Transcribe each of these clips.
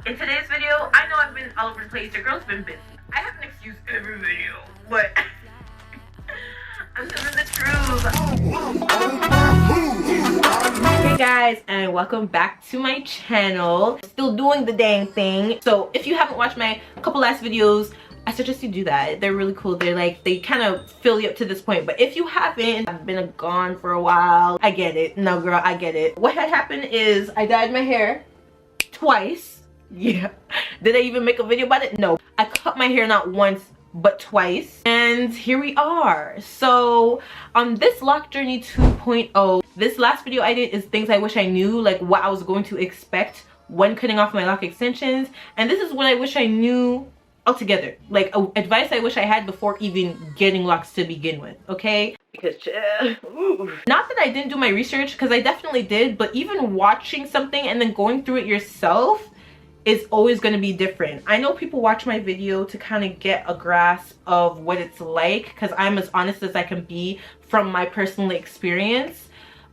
In today's video, I know I've been all over the place. Your girl's been busy. I have an excuse every video, but I'm telling the truth. Hey guys, and welcome back to my channel. Still doing the dang thing. So if you haven't watched my couple last videos, I suggest you do that. They're really cool. They kind of fill you up to this point. But if you haven't, I've been gone for a while. I get it. No girl, I get it. What had happened is I dyed my hair twice. Yeah. Did I even make a video about it? No. I cut my hair not once but twice, and here we are. So on this lock journey 2.0, this last video I did is things I wish I knew, like what I was going to expect when cutting off my lock extensions, and this is what I wish I knew altogether, like advice I wish I had before even getting locks to begin with. Okay, because not that I didn't do my research, because I definitely did, but even watching something and then going through it yourself is always going to be different. I know people watch my video to kind of get a grasp of what it's like, because I'm as honest as I can be from my personal experience,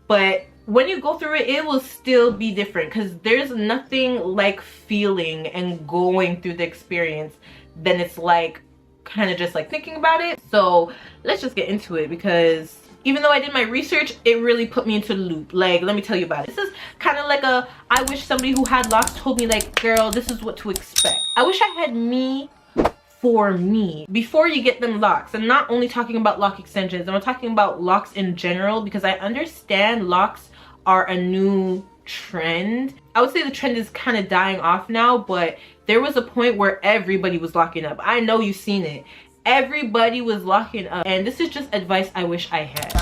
but when you go through it, it will still be different, because there's nothing like feeling and going through the experience than it's like kind of just like thinking about it. So let's just get into it, because even though I did my research, it really put me into the loop. Like, let me tell you about it. This is kind of like a, I wish somebody who had locks told me, like, girl, this is what to expect. I wish I had me for me before you get them locks. I'm not only talking about lock extensions, I'm talking about locks in general, because I understand locks are a new trend. I would say the trend is kind of dying off now, but there was a point where everybody was locking up. I know you've seen it. Everybody was locking up, and this is just advice I wish I had.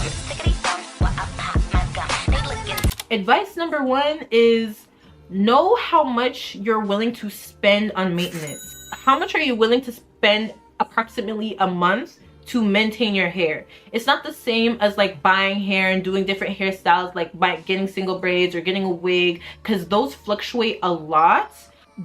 Advice number one is know how much you're willing to spend on maintenance. How much are you willing to spend approximately a month to maintain your hair? It's not the same as like buying hair and doing different hairstyles, like getting single braids or getting a wig, because those fluctuate a lot.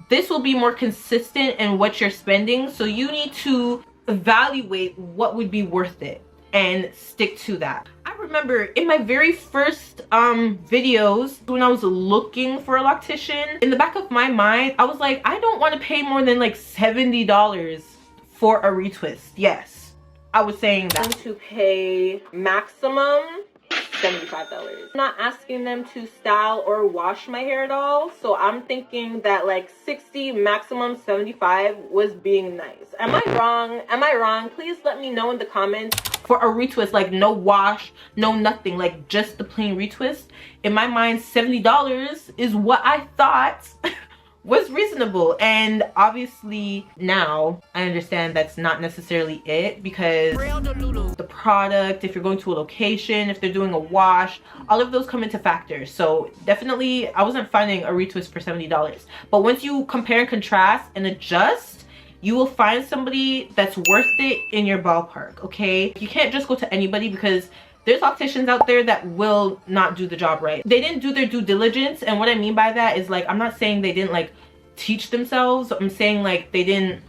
This will be more consistent in what you're spending, so you need to evaluate what would be worth it and stick to that. I remember in my very first videos, when I was looking for a loctician, in the back of my mind I was like, I don't want to pay more than like $70 for a retwist. Yes, I was saying that. To pay maximum $75. I'm not asking them to style or wash my hair at all, so I'm thinking that like 60, maximum 75 was being nice. Am I wrong? Am I wrong? Please let me know in the comments. For a retwist, like no wash, no nothing, like just the plain retwist, in my mind $70 is what I thought was reasonable. And obviously now I understand that's not necessarily it, because the product, if you're going to a location, if they're doing a wash, all of those come into factors. So definitely I wasn't finding a retwist for $70, but once you compare and contrast and adjust, you will find somebody that's worth it in your ballpark. Okay, you can't just go to anybody, because there's opticians out there that will not do the job right. They didn't do their due diligence, and what I mean by that is, like, I'm not saying they didn't like teach themselves. I'm saying like they didn't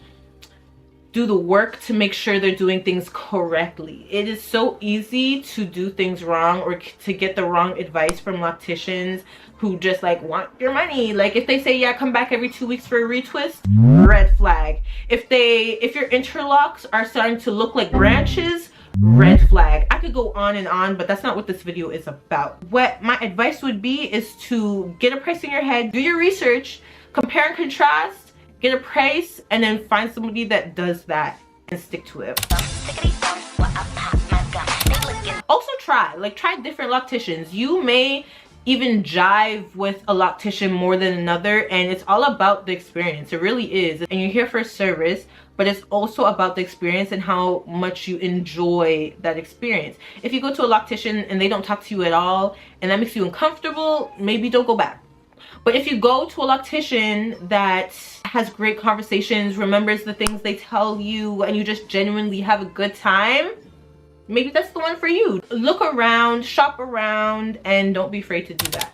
do the work to make sure they're doing things correctly. It is so easy to do things wrong or to get the wrong advice from locticians who just like want your money. Like if they say, yeah, come back every 2 weeks for a retwist, red flag. If your interlocks are starting to look like branches, red flag. I could go on and on, but that's not what this video is about. What my advice would be is to get a price in your head, do your research, compare and contrast, get a price, and then find somebody that does that and stick to it. Also try different locticians. You may even jive with a loctician more than another, and it's all about the experience. It really is. And you're here for service, but it's also about the experience and how much you enjoy that experience. If you go to a loctician and they don't talk to you at all and that makes you uncomfortable, maybe don't go back. But if you go to a loctician that has great conversations, remembers the things they tell you, and you just genuinely have a good time, maybe that's the one for you. Look around, shop around, and don't be afraid to do that.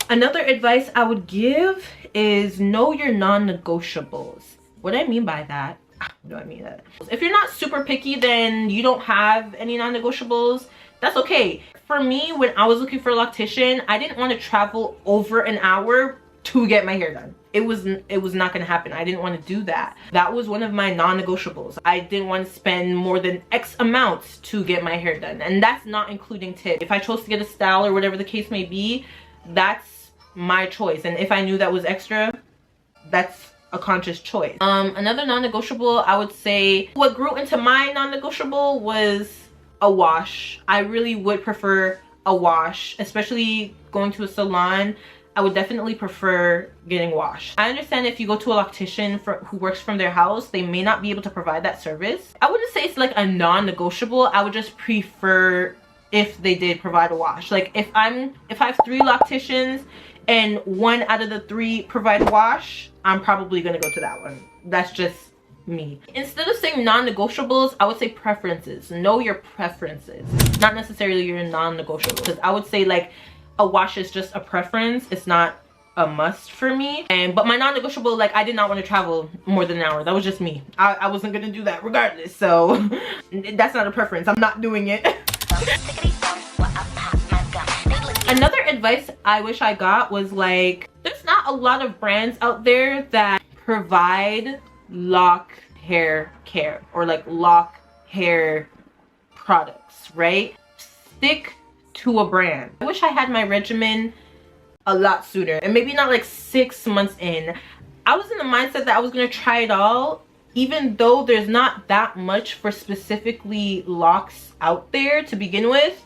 Another advice I would give is know your non-negotiables. What I mean by that, what do I mean that? If you're not super picky, then you don't have any non-negotiables, That's okay. For me, when I was looking for a loctician, I didn't want to travel over an hour to get my hair done. It was not gonna happen. I didn't want to do that. That was one of my non-negotiables. I didn't want to spend more than X amount to get my hair done, and that's not including tip. If I chose to get a style or whatever the case may be, that's my choice, and if I knew that was extra, that's a conscious choice. Another non-negotiable, I would say, what grew into my non-negotiable was a wash. I really would prefer a wash, especially going to a salon. I would definitely prefer getting washed. I understand if you go to a loctician who works from their house, they may not be able to provide that service. I wouldn't say it's like a non-negotiable. I would just prefer if they did provide a wash. Like if I have 3 locticians and 1 out of the 3 provide wash, I'm probably gonna go to that one. That's just me. Instead of saying non-negotiables, I would say preferences. Know your preferences, not necessarily your non-negotiables, because I would say like a wash is just a preference. It's not a must for me. But my non-negotiable, like, I did not want to travel more than an hour. That was just me. I wasn't gonna do that regardless, so that's not a preference. I'm not doing it. Another advice I wish I got was like, there's not a lot of brands out there that provide lock hair care or like lock hair products, right? Stick to a brand. I wish I had my regimen a lot sooner, and maybe not like 6 months in. I was in the mindset that I was gonna try it all, even though there's not that much for specifically locks out there to begin with,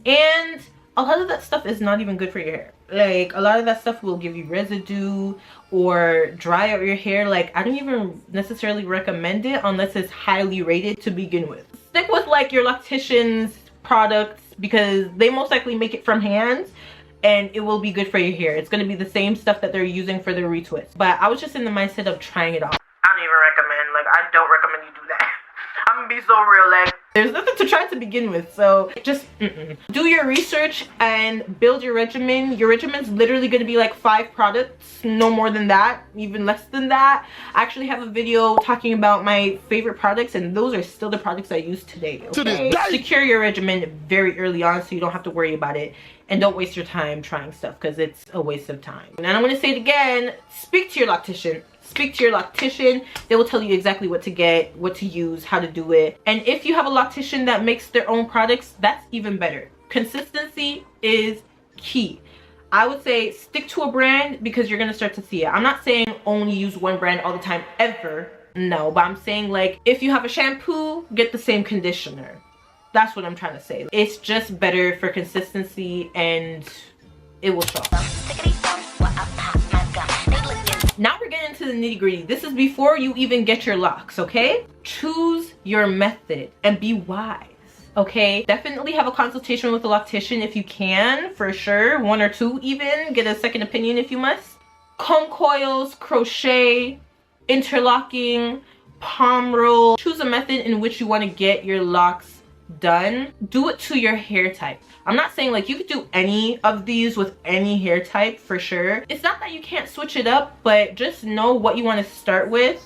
and a lot of that stuff is not even good for your hair. Like, a lot of that stuff will give you residue or dry out your hair. Like, I don't even necessarily recommend it unless it's highly rated to begin with. Stick with like your loctician's products, because they most likely make it from hand and it will be good for your hair. It's going to be the same stuff that they're using for their retwist. But I was just in the mindset of trying it all. I don't even recommend, like, I don't recommend you do that. I'm gonna be so real, like, there's nothing to try to begin with, so just do your research and build your regimen. Your regimen's literally gonna be like 5 products, no more than that, even less than that. I actually have a video talking about my favorite products, and those are still the products I use today, okay? Secure your regimen very early on so you don't have to worry about it, and don't waste your time trying stuff, because it's a waste of time. And I'm gonna say it again, speak to your loctician. Speak to your loctician. They will tell you exactly what to get, what to use, how to do it. And if you have a loctician that makes their own products, that's even better. Consistency is key. I would say stick to a brand, because you're gonna start to see it. I'm not saying only use one brand all the time ever, no, but I'm saying like if you have a shampoo, get the same conditioner. That's what I'm trying to say. It's just better for consistency, and it will show. Now we're getting into the nitty-gritty. This is before you even get your locks, okay? Choose your method and be wise, okay? Definitely have a consultation with a loctician if you can, for sure. 1 or 2 even. Get a second opinion if you must. Comb coils, crochet, interlocking, palm roll. Choose a method in which you want to get your locks done. Do it to your hair type. I'm not saying like you could do any of these with any hair type, for sure. It's not that you can't switch it up, but just know what you want to start with,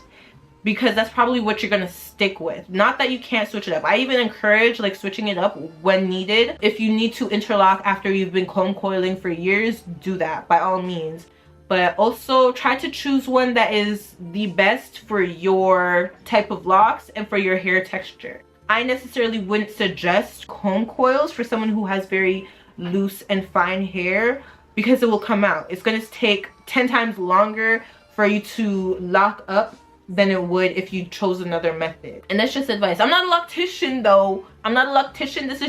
because that's probably what you're gonna stick with. Not that you can't switch it up. I even encourage like switching it up when needed. If you need to interlock after you've been comb coiling for years, do that by all means. But also try to choose one that is the best for your type of locks and for your hair texture. I necessarily wouldn't suggest comb coils for someone who has very loose and fine hair, because it will come out. It's going to take 10 times longer for you to lock up than it would if you chose another method. And that's just advice. I'm not a loctician though. I'm not a loctician. This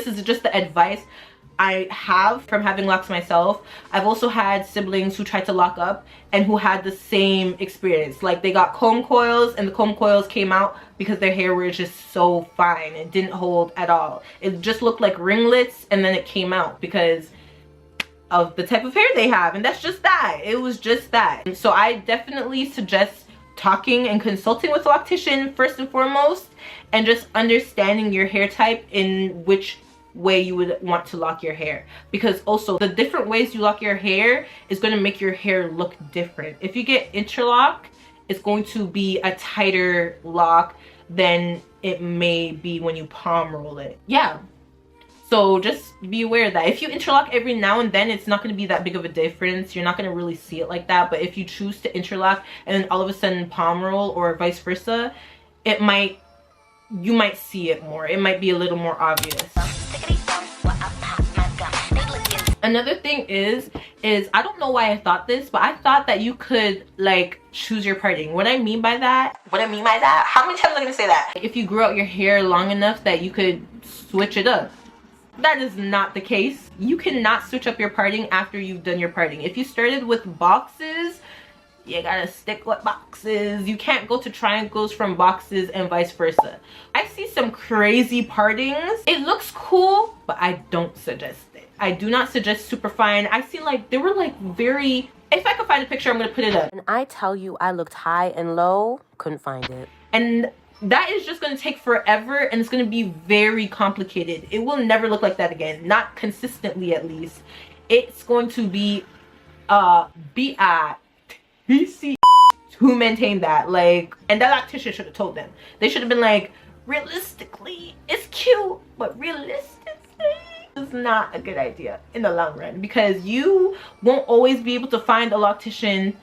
is just the advice I have from having locks myself. I've also had siblings who tried to lock up and who had the same experience. Like, they got comb coils and the comb coils came out because their hair was just so fine. It didn't hold at all. It just looked like ringlets, and then it came out because of the type of hair they have, and that's just that. It was just that. So I definitely suggest talking and consulting with a loctician first and foremost, and just understanding your hair type in which way you would want to lock your hair, because also the different ways you lock your hair is going to make your hair look different. If you get interlock, it's going to be a tighter lock than it may be when you palm roll it. Yeah, So just be aware of that. If you interlock every now and then, it's not going to be that big of a difference. You're not going to really see it like that. But if you choose to interlock and then all of a sudden palm roll or vice versa, you might see it more. It might be a little more obvious. Another thing is I don't know why I thought this, but I thought that you could like choose your parting. What I mean by that, how many times am I gonna say that? If you grew out your hair long enough that you could switch it up. That is not the case. You cannot switch up your parting after you've done your parting. If you started with boxes, you gotta stick with boxes. You can't go to triangles from boxes and vice versa. I see some crazy partings. It looks cool, but I don't suggest it. I do not suggest superfine. I see like they were like very, if I could find a picture, I'm gonna put it up. And I tell you, I looked high and low, couldn't find it. And that is just going to take forever, and it's going to be very complicated. It will never look like that again, not consistently at least. It's going to be B-I-T-C to maintain that. Like, and that loctician should have told them. They should have been like, realistically, it's cute, but realistically, it's not a good idea in the long run, because you won't always be able to find a loctician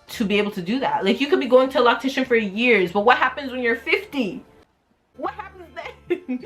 to be able to do that. Like, you could be going to a loctician for years, but what happens when you're 50? What happens then?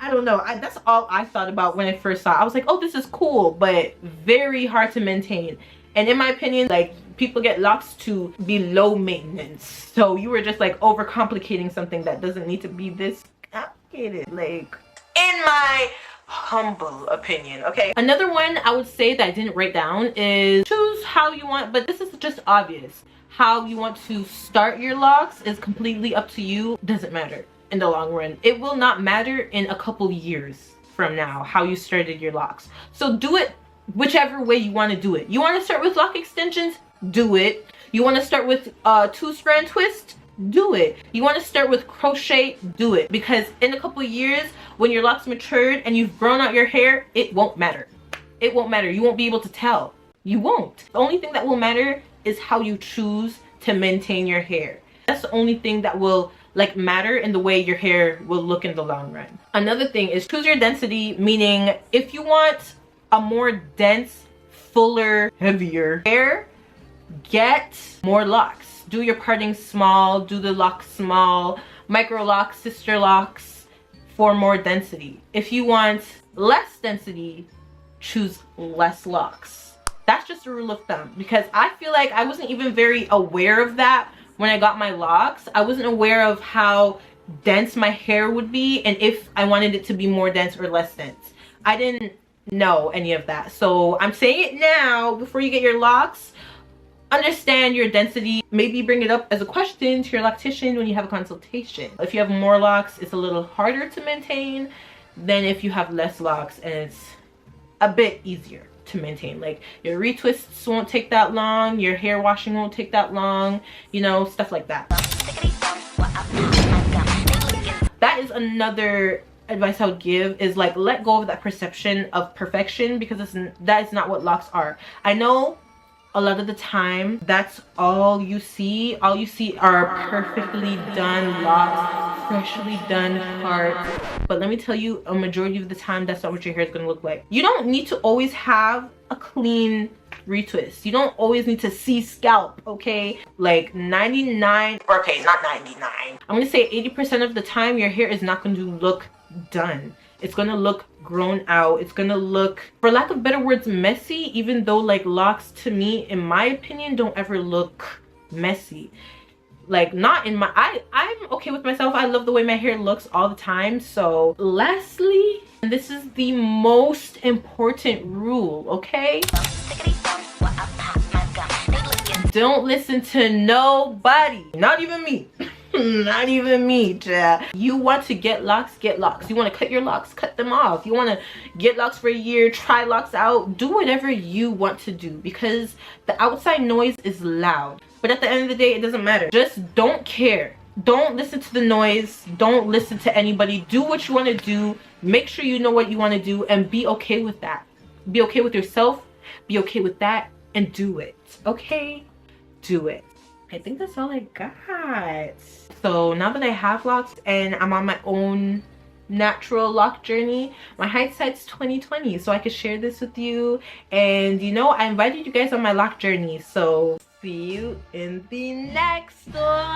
I don't know. That's all I thought about when I first saw it. I was like, oh, this is cool, but very hard to maintain. And in my opinion, like, people get locks to be low maintenance. So you were just like overcomplicating something that doesn't need to be this complicated, like, in my humble opinion. Okay, another one I would say that I didn't write down is choose how you want, but this is just obvious. How you want to start your locks is completely up to you. Doesn't matter in the long run. It will not matter in a couple years from now how you started your locks. So do it whichever way you want to do it. You want to start with lock extensions? Do it. You want to start with 2-strand twist? Do it. You want to start with crochet? Do it. Because in a couple years, when your locks matured and you've grown out your hair, it won't matter. It won't matter. You won't be able to tell. You won't. The only thing that will matter is how you choose to maintain your hair. That's the only thing that will like matter in the way your hair will look in the long run. Another thing is choose your density, meaning if you want a more dense, fuller, heavier hair, get more locks. Do your parting small, do the locks small, micro locks, sister locks for more density. If you want less density, choose less locks. That's just a rule of thumb, because I feel like I wasn't even very aware of that when I got my locks. I wasn't aware of how dense my hair would be and if I wanted it to be more dense or less dense. I didn't know any of that. So I'm saying it now before you get your locks. Understand your density. Maybe bring it up as a question to your loctician when you have a consultation. If you have more locks, it's a little harder to maintain than if you have less locks, and it's a bit easier to maintain. Like, your retwists won't take that long, your hair washing won't take that long, you know, stuff like that. That is another advice I would give, is like, let go of that perception of perfection, because that is not what locks are. I know a lot of the time that's all you see are perfectly done locks, freshly done parts, but let me tell you, a majority of the time that's not what your hair is going to look like. You don't need to always have a clean retwist. You don't always need to see scalp, okay? Like 99, okay, not 99, I'm gonna say 80% of the time your hair is not going to look done. It's gonna look grown out. It's gonna look, for lack of better words, messy, even though like locks, to me, in my opinion, don't ever look messy. Like, not in my, I'm okay with myself. I love the way my hair looks all the time. So lastly, and this is the most important rule, okay? Don't listen to nobody, not even me. Not even me, child. You want to get locks, get locks. You want to cut your locks, cut them off. You want to get locks for a year, try locks out. Do whatever you want to do, because the outside noise is loud. But at the end of the day, it doesn't matter. Just don't care. Don't listen to the noise. Don't listen to anybody. Do what you want to do. Make sure you know what you want to do, and be okay with that. Be okay with yourself. Be okay with that, and do it. Okay? Do it. I think that's all I got. So now that I have locks and I'm on my own natural lock journey. My hindsight's 2020, so I could share this with you. And you know, I invited you guys on my lock journey, so see you in the next one.